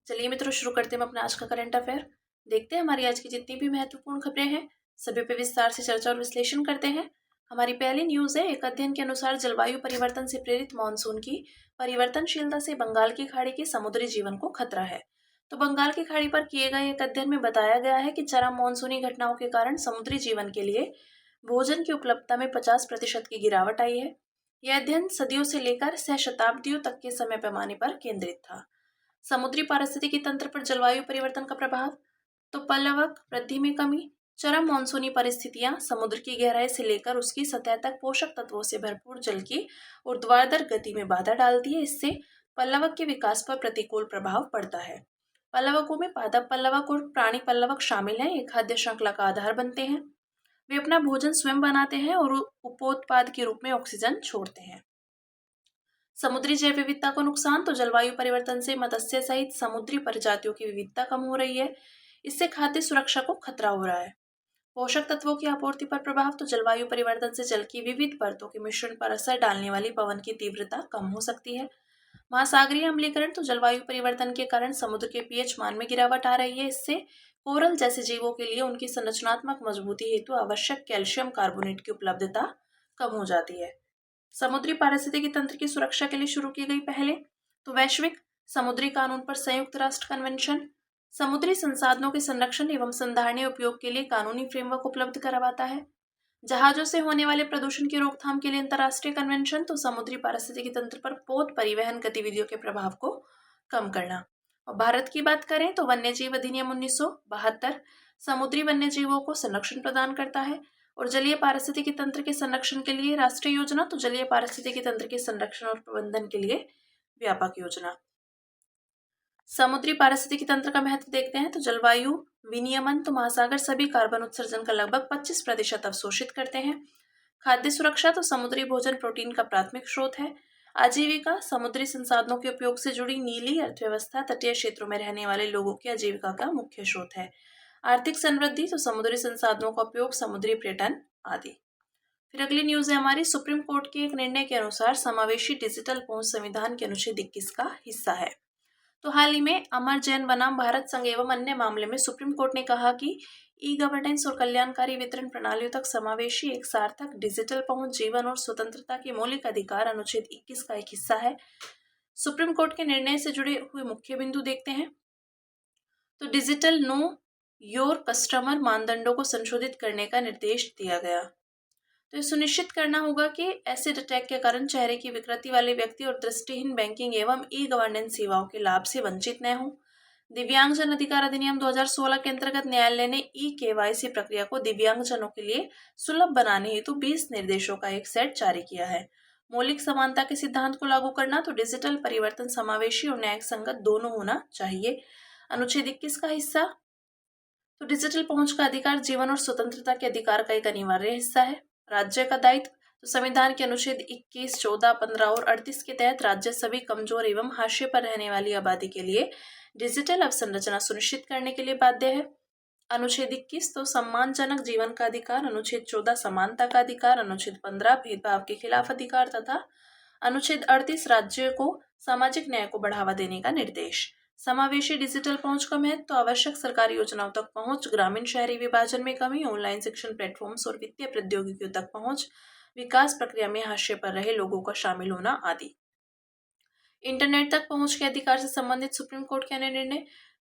चलिए मित्रों, शुरू करते हैं हम अपना आज का करंट अफेयर। देखते हैं हमारी आज की जितनी भी महत्वपूर्ण खबरें हैं, सभी पे विस्तार से चर्चा और विश्लेषण करते हैं। हमारी पहली न्यूज है, एक अध्ययन के अनुसार जलवायु परिवर्तन से प्रेरित मानसून की परिवर्तनशीलता से बंगाल की खाड़ी के समुद्री जीवन को खतरा है। तो बंगाल की खाड़ी पर किए गए एक अध्ययन में बताया गया है कि चरम मानसूनी घटनाओं के कारण समुद्री जीवन के लिए भोजन की उपलब्धता में 50% की गिरावट आई है। यह अध्ययन सदियों से लेकर सहस्त्राब्दियों तक के समय पैमाने पर केंद्रित था। समुद्री पारिस्थितिकी तंत्र पर जलवायु परिवर्तन का प्रभाव। तो पल्लवक वृद्धि में कमी, चरम मानसूनी परिस्थितियां समुद्र की गहराई से लेकर उसकी सतह तक पोषक तत्वों से भरपूर जल की ऊर्ध्वाधर गति में बाधा डालती है। इससे पल्लवक के विकास पर प्रतिकूल प्रभाव पड़ता है। पल्लवकों में पादप पल्लवक और प्राणी पल्लवक शामिल हैं। ये खाद्य श्रृंखला का आधार बनते हैं। वे अपना भोजन स्वयं बनाते हैं और उपोत्पाद के रूप में ऑक्सीजन छोड़ते हैं। समुद्री जैव विविधता को नुकसान। तो जलवायु परिवर्तन से मत्स्य सहित समुद्री प्रजातियों की विविधता कम हो रही है। इससे खाद्य सुरक्षा को खतरा हो रहा है। पोषक तत्वों की आपूर्ति पर प्रभाव। तो जलवायु परिवर्तन से जल की विविध परतों के मिश्रण पर असर डालने वाली पवन की तीव्रता कम हो सकती है। महासागरीय अम्लीकरण। तो जलवायु परिवर्तन के कारण समुद्र के पीएच मान में गिरावट आ रही है। इससे कोरल जैसे जीवों के लिए उनकी संरचनात्मक मजबूती हेतु आवश्यक कैल्शियम कार्बोनेट की उपलब्धता कम हो जाती है। समुद्री पारिस्थितिकी तंत्र की सुरक्षा के लिए शुरू की गई पहले। तो वैश्विक समुद्री कानून पर संयुक्त राष्ट्र कन्वेंशन समुद्री संसाधनों के संरक्षण एवं संधारणीय उपयोग के लिए कानूनी फ्रेमवर्क उपलब्ध करवाता है। जहाजों से होने वाले प्रदूषण की रोकथाम के लिए अंतर्राष्ट्रीय कन्वेंशन। तो समुद्री पारिस्थितिकी तंत्र पर पोत परिवहन गतिविधियों के प्रभाव को कम करना। और भारत की बात करें तो वन्यजीव अधिनियम 1972 समुद्री वन्यजीवों को संरक्षण प्रदान करता है। और जलीय पारिस्थितिकी तंत्र के संरक्षण के लिए राष्ट्रीय योजना। तो जलीय पारिस्थितिकी तंत्र के संरक्षण और प्रबंधन के लिए व्यापक योजना। समुद्री पारिस्थितिकी तंत्र का महत्व देखते हैं। तो जलवायु विनियमन। तो महासागर सभी कार्बन उत्सर्जन का लगभग 25% अवशोषित करते हैं। खाद्य सुरक्षा। तो समुद्री भोजन प्रोटीन का प्राथमिक स्रोत है। आजीविका। समुद्री संसाधनों के उपयोग से जुड़ी नीली अर्थव्यवस्था तटीय क्षेत्रों में रहने वाले लोगों की आजीविका का मुख्य स्रोत है। आर्थिक समृद्धि। तो समुद्री संसाधनों का उपयोग समुद्री पर्यटन आदि। फिर अगली न्यूज है हमारी, सुप्रीम कोर्ट के एक निर्णय के अनुसार समावेशी डिजिटल पहुंच संविधान के अनुच्छेद 21 का हिस्सा है। तो हाल ही में अमर जैन बनाम भारत संघ एवं अन्य मामले में सुप्रीम कोर्ट ने कहा कि ई गवर्नेंस और कल्याणकारी वितरण प्रणालियों तक समावेशी एक सार्थक डिजिटल पहुंच जीवन और स्वतंत्रता के मौलिक अधिकार अनुच्छेद 21 का एक हिस्सा है। सुप्रीम कोर्ट के निर्णय से जुड़े हुए मुख्य बिंदु देखते हैं। तो डिजिटल नो योर कस्टमर मानदंडों को संशोधित करने का निर्देश दिया गया। तो ये सुनिश्चित करना होगा कि एसिड अटैक के कारण चेहरे की विकृति वाले व्यक्ति और दृष्टिहीन बैंकिंग एवं ई गवर्नेंस सेवाओं के लाभ से वंचित न हो। दिव्यांगजन अधिकार अधिनियम 2016 के अंतर्गत न्यायालय ने ई केवाईसी प्रक्रिया को दिव्यांगजनों के लिए सुलभ बनाने हेतु 20 निर्देशों का एक सेट जारी किया है। मौलिक समानता के सिद्धांत को लागू करना। तो डिजिटल परिवर्तन समावेशी और न्याय संगत दोनों होना चाहिए। अनुच्छेद 21 का हिस्सा। तो डिजिटल पहुंच का अधिकार जीवन और स्वतंत्रता के अधिकार का एक अनिवार्य हिस्सा है। राज्य का दायित्व। तो संविधान के अनुच्छेद 21, 14, 15 और 38 के तहत राज्य सभी कमजोर एवं हाशिए पर रहने वाली आबादी के लिए डिजिटल अवसंरचना सुनिश्चित करने के लिए बाध्य है। अनुच्छेद 21 तो सम्मानजनक जीवन का अधिकार, अनुच्छेद 14 समानता का अधिकार, अनुच्छेद 15 भेदभाव के खिलाफ अधिकार तथा अनुच्छेद 38 राज्य को सामाजिक न्याय को बढ़ावा देने का निर्देश। समावेशी डिजिटल पहुंच का महत्व। तो आवश्यक सरकारी योजनाओं तक पहुंच, ग्रामीण शहरी विभाजन में कमी, ऑनलाइन शिक्षण प्लेटफॉर्म्स और वित्तीय प्रौद्योगिकियों तक पहुंच, विकास प्रक्रिया में हाशिए पर रहे लोगों का शामिल होना आदि। इंटरनेट तक पहुंच के अधिकार से संबंधित सुप्रीम कोर्ट के अन्य निर्णय।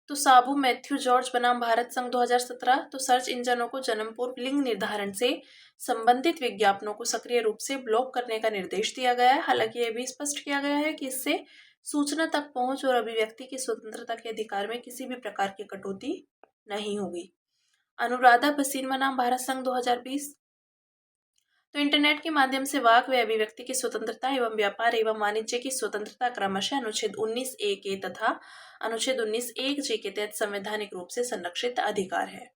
तो साबू मैथ्यू जॉर्ज बनाम भारत संघ 2017। तो सर्च इंजनों को जन्म पूर्व लिंग निर्धारण से संबंधित विज्ञापनों को सक्रिय रूप से ब्लॉक करने का निर्देश दिया गया है। हालांकि यह भी स्पष्ट किया गया है कि इससे सूचना तक पहुंच और अभिव्यक्ति की स्वतंत्रता के अधिकार में किसी भी प्रकार की कटौती नहीं होगी। अनुराधा भसीन बनाम भारत संघ 2020। तो इंटरनेट के माध्यम से वाक व अभिव्यक्ति की स्वतंत्रता एवं व्यापार एवं वाणिज्य की स्वतंत्रता क्रमशः अनुच्छेद 19A के तथा अनुच्छेद 19(1)G के तहत संवैधानिक रूप से संरक्षित अधिकार है।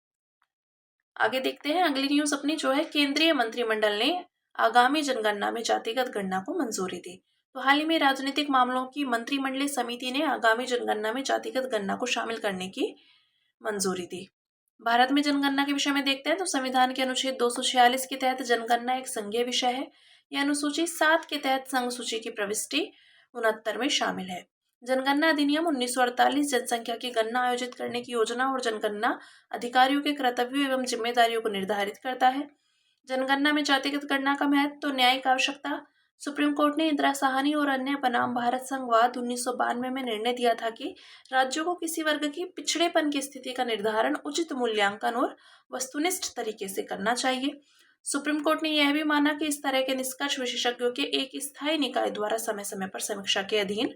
आगे देखते हैं अगली न्यूज अपनी, जो है केंद्रीय मंत्रिमंडल ने आगामी जनगणना में जातिगत गणना को मंजूरी दी। तो हाल ही में राजनीतिक मामलों की मंत्रिमंडलीय समिति ने आगामी जनगणना में जातिगत गणना को शामिल करने की मंजूरी दी। भारत में जनगणना के विषय में देखते हैं। तो संविधान के अनुच्छेद 246 के तहत जनगणना एक संघीय विषय है। यह अनुसूची 7 के तहत संघ सूची की प्रविष्टि 69 में शामिल है। जनगणना अधिनियम 1948 जनसंख्या की गणना आयोजित करने की योजना और जनगणना अधिकारियों के कर्तव्यों एवं जिम्मेदारियों को निर्धारित करता है। जनगणना में जातिगत गणना का महत्व तो न्यायिक आवश्यकता। सुप्रीम कोर्ट ने इंदिरा साहनी और अन्य बनाम भारत संघवाद 1992 में निर्णय दिया था कि राज्यों को किसी वर्ग की पिछड़ेपन की स्थिति का निर्धारण उचित मूल्यांकन और वस्तुनिष्ठ तरीके से करना चाहिए। सुप्रीम कोर्ट ने यह भी माना कि इस तरह के निष्कर्ष विशेषज्ञों के एक स्थायी निकाय द्वारा समय समय पर समीक्षा के अधीन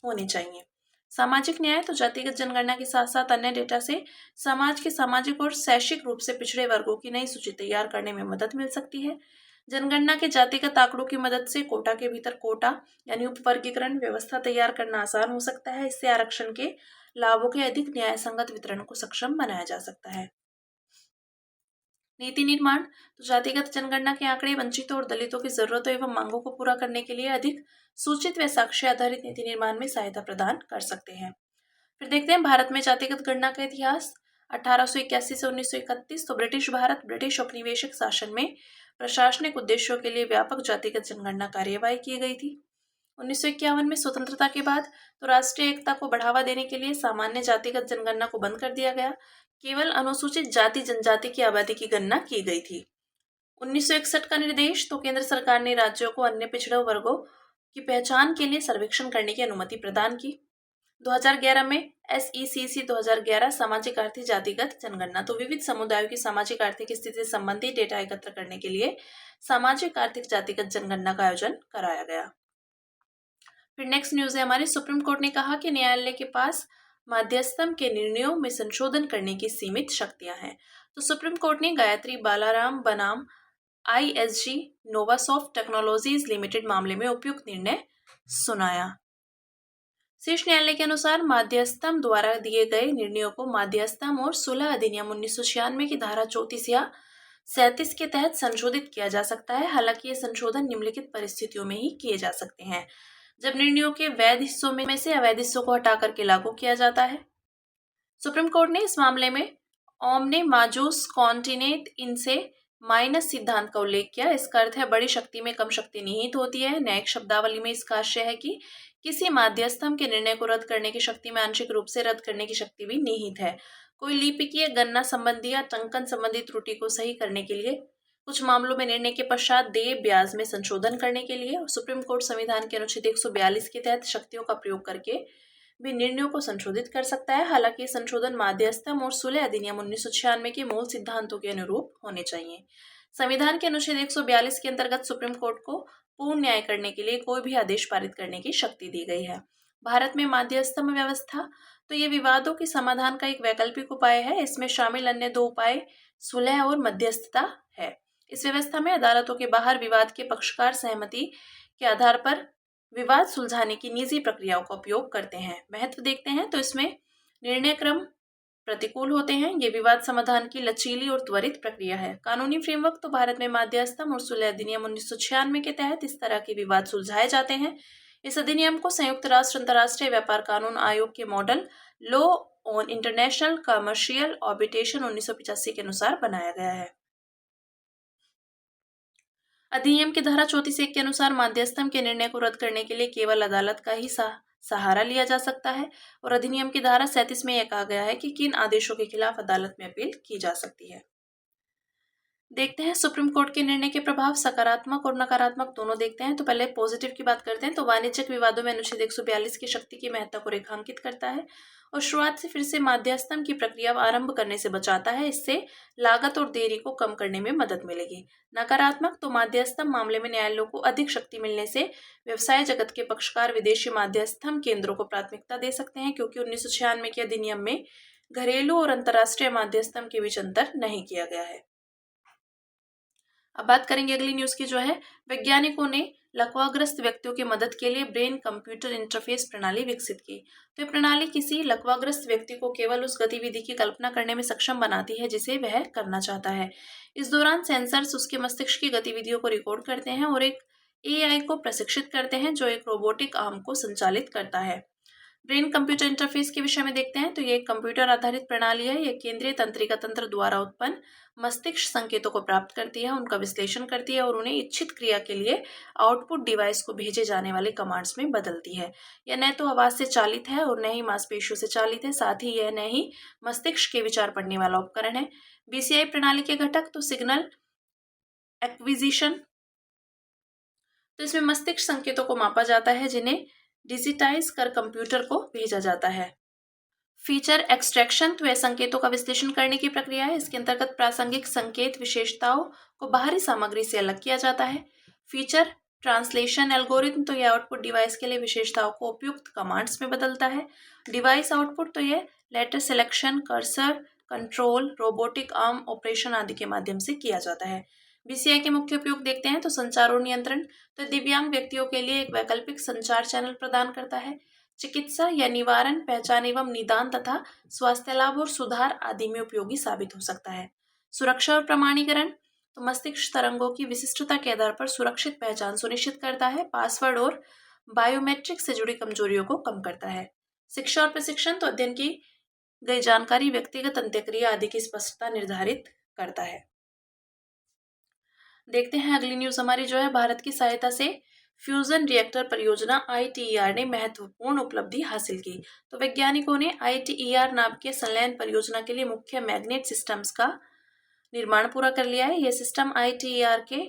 होने चाहिए। सामाजिक न्याय तो जातिगत जनगणना के साथ साथ अन्य डेटा से समाज के सामाजिक और शैक्षिक रूप से पिछड़े वर्गों की नई सूची तैयार करने में मदद मिल सकती है। जनगणना के जातिगत आंकड़ों की मदद से कोटा के भीतर कोटा यानी उपवर्गीकरण व्यवस्था तैयार करना आसान हो सकता है। इससे आरक्षण के लाभों के अधिक न्यायसंगत वितरण को सक्षम बनाया जा सकता है। नीति निर्माण तो जातिगत जनगणना के आंकड़े वंचितों और दलितों की जरूरतों एवं मांगों को पूरा करने के लिए अधिक सूचित व साक्ष्य आधारित नीति निर्माण में सहायता प्रदान कर सकते हैं। फिर देखते हैं भारत में जातिगत गणना का इतिहास। 1881 से 1931 तो ब्रिटिश औपनिवेशिक शासन में प्रशासनिक उद्देश्यों के लिए व्यापक जातिगत जनगणना कार्यवाही की गई थी। 1951 में स्वतंत्रता के बाद तो राष्ट्रीय एकता को बढ़ावा देने के लिए सामान्य जातिगत जनगणना को बंद कर दिया गया। केवल अनुसूचित जाति जनजाति की आबादी की गणना की गई थी। 1961 का निर्देश तो केंद्र सरकार ने राज्यों को अन्य पिछड़े वर्गों की पहचान के लिए सर्वेक्षण करने की अनुमति प्रदान की। 2011 में SECC 2011 सामाजिक आर्थिक जातिगत जनगणना तो विविध समुदायों की सामाजिक आर्थिक स्थिति से संबंधित डेटा एकत्र करने के लिए सामाजिक आर्थिक जातिगत जनगणना का आयोजन कराया गया। फिर नेक्स्ट न्यूज है हमारी। सुप्रीम कोर्ट ने कहा कि न्यायालय के पास मध्यस्थम के निर्णयों में संशोधन करने की सीमित शक्तियां हैं। तो सुप्रीम कोर्ट ने गायत्री बालाराम बनाम ISG नोवासॉफ्ट टेक्नोलॉजीज लिमिटेड मामले में उपयुक्त निर्णय सुनाया। शीर्ष न्यायालय के अनुसार मध्यस्थम द्वारा दिए गए निर्णयों को मध्यस्थम और सुलह अधिनियम 1996 की धारा 34 या 37 के तहत संशोधित किया जा सकता है। हालांकि ये संशोधन निम्नलिखित परिस्थितियों में ही किए जा सकते हैं: जब निर्णयों के वैध हिस्सों में से अवैध हिस्सों को हटा करके लागू किया जाता है। सुप्रीम कोर्ट ने इस मामले में ओमने माजूस कॉन्टिनेट इनसे माइनस सिद्धांत का उल्लेख किया। इसका अर्थ है बड़ी शक्ति में कम शक्ति निहित होती है। न्यायिक शब्दावली में इसका आशय है कि किसी मध्यस्थम के निर्णय को रद्द करने की शक्ति में आंशिक रूप से रद्द करने की शक्ति भी निहित है। कोई लिपिकीय गणना संबंधी या टंकन संबंधी त्रुटि को सही करने के लिए, कुछ मामलों में निर्णय के पश्चात देय ब्याज में संशोधन करने के लिए सुप्रीम कोर्ट संविधान के अनुच्छेद 142 के तहत शक्तियों का प्रयोग करके भी निर्णयों को संशोधित कर सकता है। हालांकि ये संशोधन मध्यस्थम और सुलह अधिनियम 1996 के मूल सिद्धांतों के अनुरूप होने चाहिए। संविधान के अनुच्छेद 142 के अंतर्गत सुप्रीम कोर्ट को पूर्ण न्याय करने के लिए कोई भी आदेश पारित करने की शक्ति दी गई है। भारत में मध्यस्थम व्यवस्था तो ये विवादों के समाधान का एक वैकल्पिक उपाय है। इसमें शामिल अन्य दो उपाय सुलह और मध्यस्थता है। इस व्यवस्था में अदालतों के बाहर विवाद के पक्षकार सहमति के आधार पर विवाद सुलझाने की निजी प्रक्रियाओं का उपयोग करते हैं। महत्व देखते हैं तो इसमें निर्णय क्रम प्रतिकूल होते हैं। ये विवाद समाधान की लचीली और त्वरित प्रक्रिया है। कानूनी फ्रेमवर्क तो भारत में मध्यस्थम और सुलह अधिनियम 1996 के तहत इस तरह के विवाद सुलझाए जाते हैं। इस अधिनियम को संयुक्त राष्ट्र अंतर्राष्ट्रीय व्यापार कानून आयोग के model law on international commercial arbitration 1985 के अनुसार बनाया गया है। अधिनियम की धारा 34(1) के अनुसार मध्यस्थम के निर्णय को रद्द करने के लिए केवल अदालत का ही सहारा लिया जा सकता है। और अधिनियम की धारा 37 में यह कहा गया है कि किन आदेशों के खिलाफ अदालत में अपील की जा सकती है। देखते हैं सुप्रीम कोर्ट के निर्णय के प्रभाव, सकारात्मक और नकारात्मक दोनों देखते हैं। तो पहले पॉजिटिव की बात करते हैं। तो वाणिज्यिक विवादों में अनुच्छेद 142 की शक्ति की महत्ता को रेखांकित करता है और शुरुआत से फिर से मध्यस्थम की प्रक्रिया आरंभ करने से बचाता है। इससे लागत और देरी को कम करने में मदद मिलेगी। नकारात्मक तो मध्यस्थम मामले में न्यायालयों को अधिक शक्ति मिलने से व्यवसाय जगत के पक्षकार विदेशी मध्यस्थम केंद्रों को प्राथमिकता दे सकते हैं, क्योंकि 1996 के अधिनियम में घरेलू और अंतर्राष्ट्रीय मध्यस्थम के बीच अंतर नहीं किया गया है। अब बात करेंगे अगली न्यूज की, जो है वैज्ञानिकों ने लकवाग्रस्त व्यक्तियों की मदद के लिए ब्रेन कंप्यूटर इंटरफेस प्रणाली विकसित की। तो ये प्रणाली किसी लकवाग्रस्त व्यक्ति को केवल उस गतिविधि की कल्पना करने में सक्षम बनाती है जिसे वह करना चाहता है। इस दौरान सेंसर्स उसके मस्तिष्क की गतिविधियों को रिकॉर्ड करते हैं और एक AI को प्रशिक्षित करते हैं जो एक रोबोटिक आर्म को संचालित करता है। ब्रेन कंप्यूटर इंटरफेस के विषय में देखते हैं तो ये एक कंप्यूटर आधारित प्रणाली है। ये केंद्रीय तंत्रिका तंत्र द्वारा उत्पन्न मस्तिष्क संकेतों को प्राप्त करती है, उनका विश्लेषण करती है और उन्हें इच्छित क्रिया के लिए आउटपुट डिवाइस को भेजे जाने वाले कमांड्स में बदलती है। यह न तो आवाज से चालित है और न ही मांसपेशियों से चालित है, साथ ही यह न ही मस्तिष्क के विचार पढ़ने वाला उपकरण है। बीसीआई प्रणाली के घटक तो सिग्नल एक्विजिशन, तो इसमें मस्तिष्क संकेतों को मापा जाता है जिन्हें डिजिटाइज कर कंप्यूटर को भेजा जाता है। फीचर एक्सट्रैक्शन तो यह संकेतों का विश्लेषण करने की प्रक्रिया है। इसके अंतर्गत प्रासंगिक संकेत विशेषताओं को बाहरी सामग्री से अलग किया जाता है। फीचर ट्रांसलेशन एल्गोरिथम तो यह आउटपुट डिवाइस के लिए विशेषताओं को उपयुक्त कमांड्स में बदलता है। डिवाइस आउटपुट तो यह letter selection, cursor control, robotic arm operation आदि के माध्यम से किया जाता है। बीसीआई के मुख्य उपयोग देखते हैं तो संचार और नियंत्रण, तो दिव्यांग व्यक्तियों के लिए एक वैकल्पिक संचार चैनल प्रदान करता है। चिकित्सा या निवारण, पहचान एवं निदान तथा स्वास्थ्य लाभ और सुधार आदि में उपयोगी साबित हो सकता है। सुरक्षा और प्रमाणीकरण, तो मस्तिष्क तरंगों की विशिष्टता के आधार पर सुरक्षित पहचान सुनिश्चित करता है। पासवर्ड और बायोमेट्रिक से जुड़ी कमजोरियों को कम करता है। शिक्षा और प्रशिक्षण, तो अध्ययन की गई जानकारी, व्यक्तिगत अंत्यक्रिया आदि की स्पष्टता निर्धारित करता है। देखते हैं अगली न्यूज हमारी जो है, भारत की सहायता से फ्यूजन रिएक्टर परियोजना ITER ने महत्वपूर्ण उपलब्धि हासिल की। तो वैज्ञानिकों ने ITER नाम के संलयन परियोजना के लिए मुख्य मैग्नेट सिस्टम्स का निर्माण पूरा कर लिया है। यह सिस्टम ITER के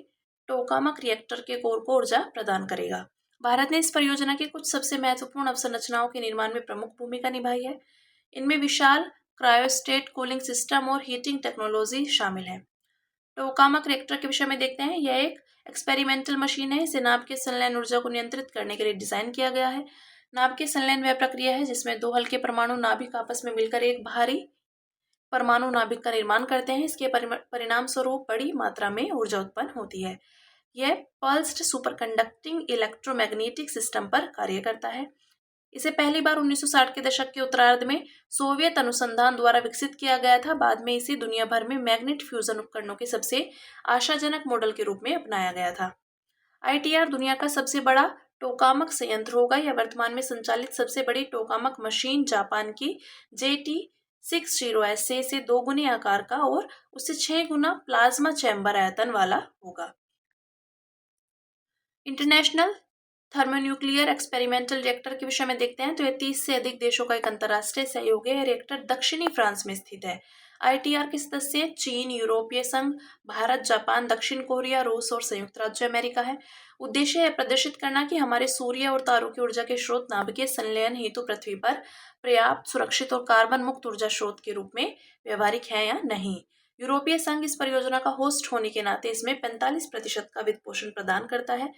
टोकामक रिएक्टर के कोर को ऊर्जा प्रदान करेगा। भारत ने इस परियोजना की कुछ सबसे महत्वपूर्ण अवसंरचनाओं के निर्माण में प्रमुख भूमिका निभाई है। इनमें विशाल क्रायोस्टेट कूलिंग सिस्टम और हीटिंग टेक्नोलॉजी शामिल है। टोकामक रिएक्टर के विषय में देखते हैं। यह एक एक्सपेरिमेंटल मशीन है। इसे नाभ के संलयन ऊर्जा को नियंत्रित करने के लिए डिजाइन किया गया है। नाभ के संलयन वह प्रक्रिया है जिसमें दो हल्के परमाणु नाभिक आपस में मिलकर एक भारी परमाणु नाभिक का निर्माण करते हैं। इसके परिणाम स्वरूप बड़ी मात्रा में ऊर्जा उत्पन्न होती है। यह पल्स्ड सुपरकंडक्टिंग इलेक्ट्रोमैग्नेटिक सिस्टम पर कार्य करता है। इसे पहली बार 1960 के दशक के उत्तरार्ध में सोवियत अनुसंधान द्वारा विकसित किया गया था। बाद में इसे दुनिया भर में मैग्नेट फ्यूजन उपकरणों के सबसे आशाजनक मॉडल के रूप में अपनाया गया था। ITER दुनिया का सबसे बड़ा टोकामक संयंत्र होगा। यह वर्तमान में संचालित सबसे बड़ी टोकामक मशीन जापान की JT60SA से 2 गुने आकार का और उससे 6 गुना प्लाज्मा चैम्बर आयतन वाला होगा। इंटरनेशनल थर्मोन्यूक्लियर एक्सपेरिमेंटल रिएक्टर के विषय में देखते हैं तो यह 30 से अधिक देशों का एक अंतर्राष्ट्रीय सहयोग है। यह रिएक्टर दक्षिणी फ्रांस में स्थित है। ITER के सदस्य चीन, यूरोपीय संघ, भारत, जापान, दक्षिण कोरिया, रूस और संयुक्त राज्य अमेरिका है। उद्देश्य है प्रदर्शित करना कि हमारे सूर्य और तारों की ऊर्जा के स्रोत नाभिकीय संलयन हेतु पृथ्वी पर पर्याप्त, सुरक्षित और कार्बन मुक्त ऊर्जा स्रोत के रूप में व्यवहारिक है या नहीं। यूरोपीय संघ इस परियोजना का होस्ट होने के नाते इसमें 45% का वित्त पोषण प्रदान करता है,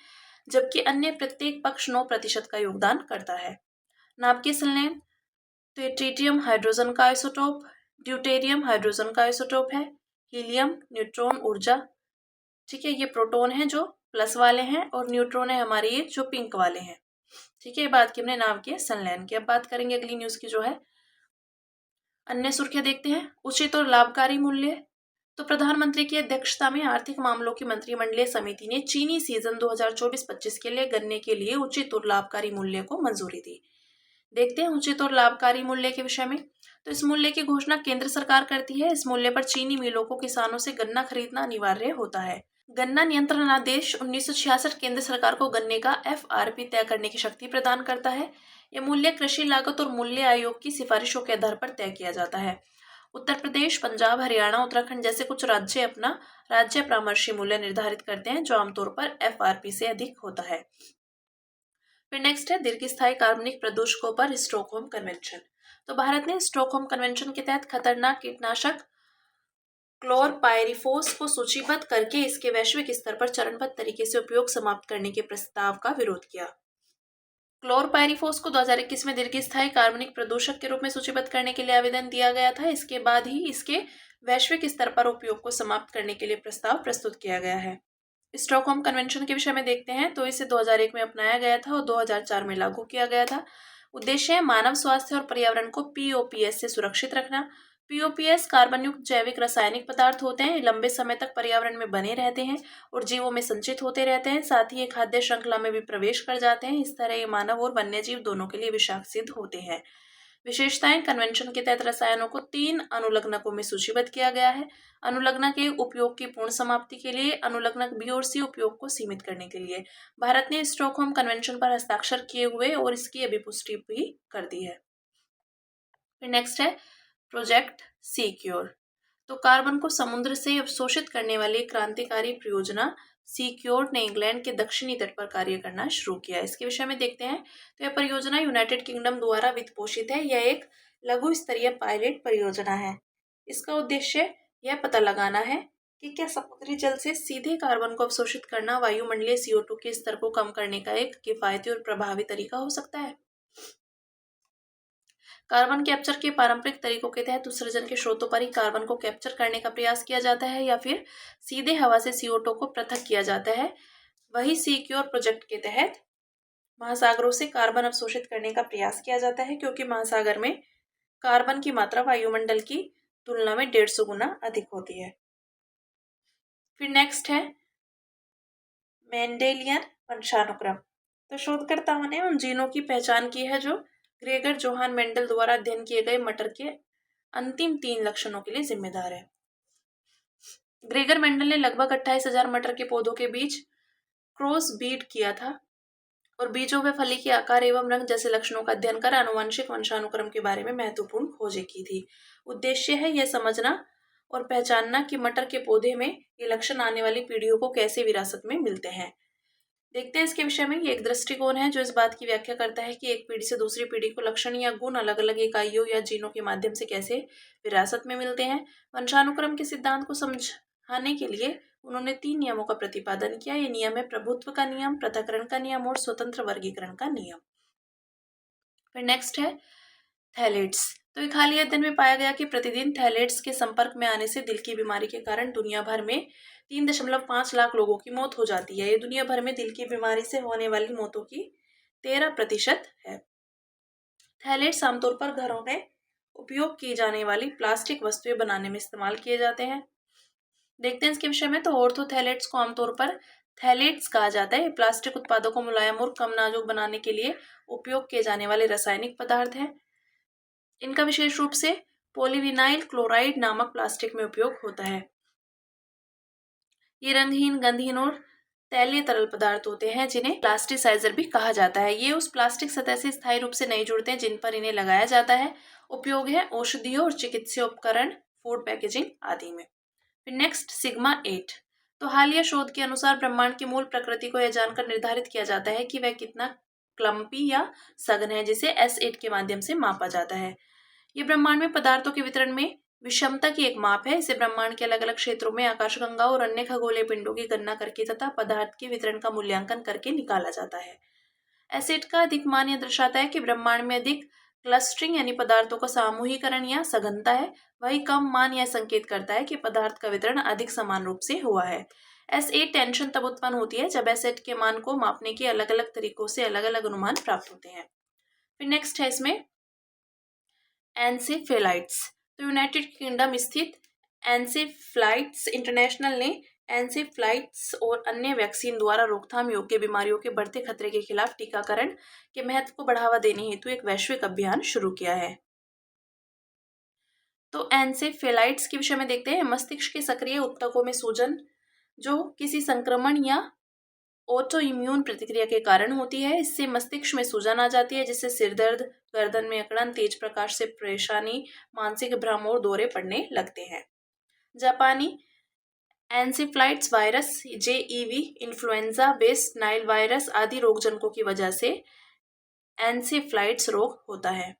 जबकि अन्य प्रत्येक पक्ष 9% का योगदान करता है। नाभिकीय संलयन, तो ये ट्रिटियम हाइड्रोजन का आइसोटोप, ड्यूटेरियम हाइड्रोजन का आइसोटोप है, हीलियम न्यूट्रॉन ऊर्जा, ठीक है, ये प्रोटॉन है जो प्लस वाले हैं और न्यूट्रॉन है हमारे ये जो पिंक वाले हैं। ठीक है, बात की हमने नाभिकीय संलयन की। अब बात करेंगे अगली न्यूज की जो है, अन्य सुर्खियां देखते हैं। उचित और लाभकारी मूल्य, तो प्रधानमंत्री की अध्यक्षता में आर्थिक मामलों की मंत्रिमंडलीय समिति ने चीनी सीजन 2024-25 के लिए गन्ने के लिए उचित और लाभकारी मूल्य को मंजूरी दी। देखते हैं उचित और लाभकारी मूल्य के विषय में। तो इस मूल्य की घोषणा केंद्र सरकार करती है। इस मूल्य पर चीनी मिलों को किसानों से गन्ना खरीदना अनिवार्य होता है। गन्ना नियंत्रण आदेश 1966 केंद्र सरकार को गन्ने का FRP तय करने की शक्ति प्रदान करता है। यह मूल्य कृषि लागत और मूल्य आयोग की सिफारिशों के आधार पर तय किया जाता है। उत्तर प्रदेश, पंजाब, हरियाणा, उत्तराखंड जैसे कुछ राज्य अपना राज्य परामर्शी मूल्य निर्धारित करते हैं जो आमतौर पर FRP से अधिक होता है। फिर नेक्स्ट है दीर्घस्थायी कार्बनिक प्रदूषकों पर स्टॉकहोम कन्वेंशन। तो भारत ने स्टॉकहोम कन्वेंशन के तहत खतरनाक कीटनाशक क्लोरपाइरिफॉस को सूचीबद्ध करके इसके वैश्विक स्तर पर चरणबद्ध तरीके से उपयोग समाप्त करने के प्रस्ताव का विरोध किया। क्लोरपाइरिफॉस को 2021 में दीर्घस्थायी कार्बनिक प्रदूषक के रूप में सूचीबद्ध करने के लिए आवेदन दिया गया था। इसके बाद ही इसके वैश्विक स्तर पर उपयोग को समाप्त करने के लिए प्रस्ताव प्रस्तुत किया गया है। स्टॉकहोम कन्वेंशन के विषय में देखते हैं तो इसे 2001 में अपनाया गया था और 2004 में लागू किया गया था। उद्देश्य है मानव स्वास्थ्य और पर्यावरण को POPS से सुरक्षित रखना, पीओपीएस कार्बन युक्त जैविक रासायनिक पदार्थ होते हैं। ये लंबे समय तक पर्यावरण में बने रहते हैं और जीवों में संचित होते रहते हैं। साथ ही ये खाद्य श्रृंखला में भी प्रवेश कर जाते हैं। इस तरह ये मानव और वन्य जीव दोनों के लिए विषाक्त सिद्ध होते हैं। विशेषताएं: कन्वेंशन के तहत रसायनों को 3 अनुलग्नकों में सूचीबद्ध किया गया है। अनुलग्नक के उपयोग की पूर्ण समाप्ति के लिए, अनुलग्नक बी और सी उपयोग को सीमित करने के लिए। भारत ने स्टॉकहोम कन्वेंशन पर हस्ताक्षर किए हुए और इसकी अभिपुष्टि भी कर दी है। फिर नेक्स्ट है प्रोजेक्ट सिक्योर। तो कार्बन को समुद्र से अवशोषित करने वाली क्रांतिकारी परियोजना सिक्योर ने इंग्लैंड के दक्षिणी तट पर कार्य करना शुरू किया। इसके विषय में देखते हैं। तो यह परियोजना यूनाइटेड किंगडम द्वारा वित्त पोषित है। यह एक लघु स्तरीय पायलट परियोजना है। इसका उद्देश्य यह पता लगाना है कि क्या समुद्री जल से सीधे कार्बन को अवशोषित करना वायुमंडलीय CO2 के स्तर को कम करने का एक किफायती और प्रभावी तरीका हो सकता है। कार्बन कैप्चर के पारंपरिक तरीकों के तहत उत्सर्जन के स्रोतों पर ही कार्बन को कैप्चर करने का प्रयास किया जाता है या फिर सीधे हवा से CO2 को पृथक किया जाता है। वही सिक्योर प्रोजेक्ट के तहत महासागरों से कार्बन अवशोषित करने का प्रयास किया जाता है, क्योंकि महासागर में कार्बन की मात्रा वायुमंडल की तुलना में 150 गुना अधिक होती है। फिर नेक्स्ट है मेंडेलियन वंशानुक्रम। तो शोधकर्ताओं ने उन जीनों की पहचान की है जो ग्रेगर जोहान मेंडल द्वारा अध्ययन किए गए मटर के अंतिम 3 लक्षणों के लिए जिम्मेदार है। ग्रेगर मेंडल ने लगभग 28,000 मटर के पौधों के बीच क्रॉस बीड किया था और बीजों व फली के आकार एवं रंग जैसे लक्षणों का अध्ययन कर आनुवंशिक वंशानुक्रम के बारे में महत्वपूर्ण खोजें की थी। उद्देश्य है यह समझना और पहचानना कि मटर के पौधे में ये लक्षण आने वाली पीढ़ियों को कैसे विरासत में मिलते हैं। देखते हैं इसके विषय में। ये एक दृष्टिकोण है जो इस बात की व्याख्या करता है कि एक पीढ़ी से दूसरी पीढ़ी को लक्षण या गुण अलग अलग इकाइयों या जीनों के माध्यम से कैसे विरासत में मिलते हैं। वंशानुक्रम के सिद्धांत को समझाने के लिए उन्होंने 3 नियमों का प्रतिपादन किया। ये नियम है प्रभुत्व का नियम, पृथक्करण का नियम और स्वतंत्र वर्गीकरण का नियम। फिर नेक्स्ट है थैलेट्स। तो एक हालिया अध्ययन में पाया गया कि प्रतिदिन थैलेट्स के संपर्क में आने से दिल की बीमारी के कारण दुनिया भर में 3.5 लाख लोगों की मौत हो जाती है। ये दुनिया भर में दिल की बीमारी से होने वाली मौतों की 13% है। थैलेट्स आमतौर पर घरों में उपयोग की जाने वाली प्लास्टिक वस्तुएं बनाने में इस्तेमाल किए जाते हैं। देखते हैं इसके विषय में। तो ऑर्थोथैलेट्स को आमतौर पर थैलेट्स कहा जाता है। ये प्लास्टिक उत्पादों को मुलायम और कम नाजुक बनाने के लिए उपयोग किए जाने वाले रासायनिक पदार्थ हैं। इनका विशेष रूप से पॉलीविनाइल क्लोराइड नामक प्लास्टिक में उपयोग होता है। ये रंगहीन, गंधहीन और तैलीय तरल पदार्थ होते हैं जिन्हें प्लास्टिसाइजर भी कहा जाता है। ये उस प्लास्टिक सतह से स्थायी रूप से नहीं जुड़ते हैं जिन पर इन्हें लगाया जाता है। उपयोग है औषधीय और चिकित्सीय उपकरण, फूड पैकेजिंग आदि में। फिर नेक्स्ट सिग्मा 8। तो हालिया शोध के अनुसार ब्रह्मांड की मूल प्रकृति को यह जानकर निर्धारित किया जाता है कि वह कितना क्लम्पी या सघन है, जिसे S8 के माध्यम से मापा जाता है। ये ब्रह्मांड में पदार्थों के वितरण में विषमता की एक माप है। इसे ब्रह्मांड के अलग अलग क्षेत्रों में आकाशगंगा और अन्य खगोलीय पिंडों की गणना करके तथा पदार्थ के वितरण का मूल्यांकन करके निकाला जाता है। एसिड का अधिक मान यह दर्शाता है कि ब्रह्मांड में अधिक क्लस्टरिंग यानी पदार्थों का सामूहिकरण या सघनता है। वही कम मान यह संकेत करता है कि पदार्थ का वितरण अधिक समान रूप से हुआ है। S8 टेंशन तब उत्पन्न होती है जब S8 के मान को मापने के अलग अलग तरीकों से अलग अलग अनुमान प्राप्त होते हैं। फिर नेक्स्ट है इसमें एनसेफेलाइट्स। तो यूनाइटेड किंगडम स्थित एनसेफेलाइट्स इंटरनेशनल ने एनसेफेलाइट्स और अन्य वैक्सीन द्वारा रोकथाम योग्य बीमारियों के बढ़ते खतरे के खिलाफ टीकाकरण के महत्व को बढ़ावा देने हेतु एक वैश्विक अभियान शुरू किया है। तो एनसेफेलाइट्स के विषय में देखते हैं। मस्तिष्क के सक्रिय ऊतकों में सूजन जो किसी संक्रमण या ऑटो इम्यून प्रतिक्रिया के कारण होती है। इससे मस्तिष्क में सूजन आ जाती है जिससे सिर दर्द, गर्दन में अकड़न, तेज प्रकाश से परेशानी, मानसिक भ्रम और दौरे पड़ने लगते हैं। जापानी encephalitis virus, JEV, influenza, West Nile virus आदि रोगजनकों की वजह से एनसेफेलाइटिस रोग होता है।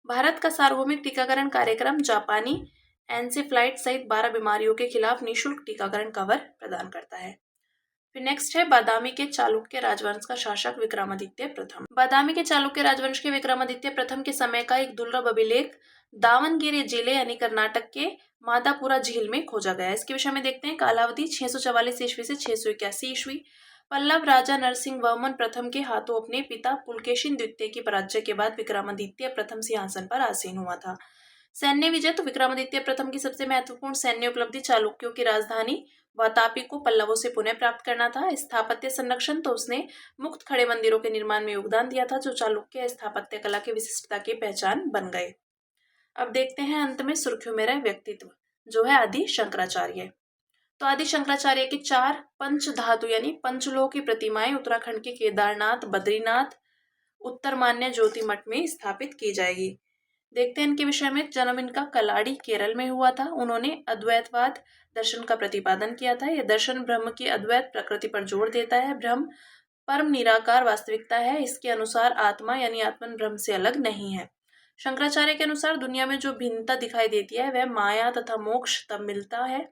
भारत का सार्वभौमिक टीकाकरण कार्यक्रम जापानी एनसेफेलाइटिस सहित 12 बीमारियों के खिलाफ निःशुल्क टीकाकरण कवर प्रदान करता है। फिर नेक्स्ट है बादामी के चालुक्य राजवंश का शासक विक्रमादित्य प्रथम। बादामी के चालुक्य राजवंश के विक्रमादित्य प्रथम के समय का एक दुर्लभ अभिलेख दावनगिरी जिले यानी कर्नाटक के मादापुरा झील में खोजा गया है। इसके विषय में देखते हैं। कालावधि 644 ईस्वी से 681 ईस्वी। पल्लव राजा नरसिंह वर्मन प्रथम के हाथों अपने पिता पुलकेशिन द्वितीय की पराजय के बाद विक्रमादित्य प्रथम सिंहासन पर आसीन हुआ था। सैन्य विजय तो विक्रमादित्य प्रथम की सबसे महत्वपूर्ण सैन्य उपलब्धि चालुक्यों की राजधानी वातापी को पल्लवों से पुनः प्राप्त करना था। स्थापत्य संरक्षण तो उसने मुक्त खड़े मंदिरों के निर्माण में योगदान दिया था, जो चालुक्य स्थापत्य कला की विशिष्टता की पहचान बन गए। अब देखते हैं अंत में सुर्खियों में रहे व्यक्तित्व, जो है आदि शंकराचार्य। तो आदि शंकराचार्य की 4 पंच धातु यानी पंचलोह की प्रतिमाएं उत्तराखंड के केदारनाथ, बद्रीनाथ, उत्तर मान्य ज्योति मठ में स्थापित की जाएगी। देखते हैं इनके विषय में। जन्म इनका कलाड़ी केरल में हुआ था। उन्होंने अद्वैतवाद दर्शन का प्रतिपादन किया था। यह दर्शन ब्रह्म की अद्वैत प्रकृति पर जोर देता है। ब्रह्म परम निराकार वास्तविकता है। इसके अनुसार आत्मा यानी आत्मन ब्रह्म से अलग नहीं है। शंकराचार्य के अनुसार दुनिया में जो भिन्नता दिखाई देती है वह माया तथा मोक्ष तब मिलता है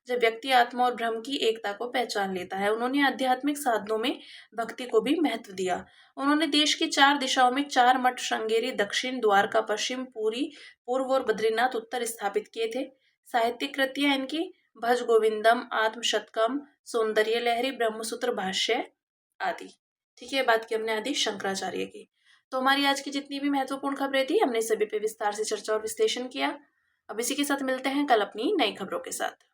जब व्यक्ति आत्मा और ब्रह्म की एकता को पहचान लेता है। उन्होंने आध्यात्मिक साधनों में भक्ति को भी महत्व दिया। उन्होंने देश की 4 दिशाओं में 4 मठ श्रृंगेरी, दक्षिण, द्वारका पश्चिम, पूरी पूर्व और बद्रीनाथ उत्तर स्थापित किए थे। साहित्यिक कृतियां इनकी भज गोविंदम, आत्मशतकम, सौंदर्य लहरी, ब्रह्मसूत्र भाष्य आदि। ठीक है, बात की हमने आदि शंकराचार्य की। तो हमारी आज की जितनी भी महत्वपूर्ण खबरें थी हमने सभी पे विस्तार से चर्चा और विश्लेषण किया। अब इसी के साथ मिलते हैं कल अपनी नई खबरों के साथ।